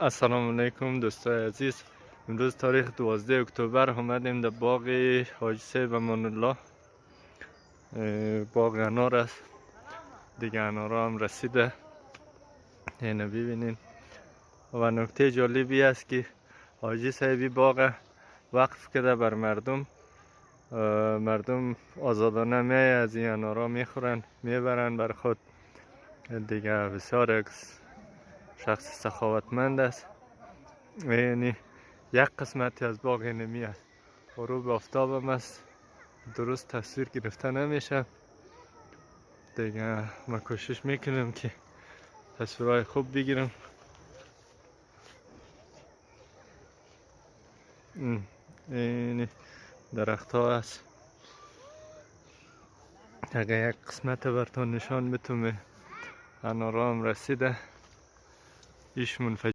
السلام علیکم دوستای عزیز. امروز تاریخ 12 اکتبر آمدیم در باغ حاجی صاحب امان الله. باغ انار است دیگه، انارا هم رسیده. اینو ببینین. و نکته جالبی است که حاجی صاحبی باغ وقف کرده بر مردم. مردم آزادانه می از این انارا میخورن، میبرن بر خود دیگه. بسیار شخص سخاوتمند است. یعنی یک قسمتی از باغ اینمی است. غروب آفتاب هم است، درست تصویر گرفته نمیشه دیگه. ما کوشش میکنم که تصویرهای خوب بگیرم. این درخت ها است. اگه یک قسمت براتون نشان بتونم، انارا هم رسیده. ایش منفجر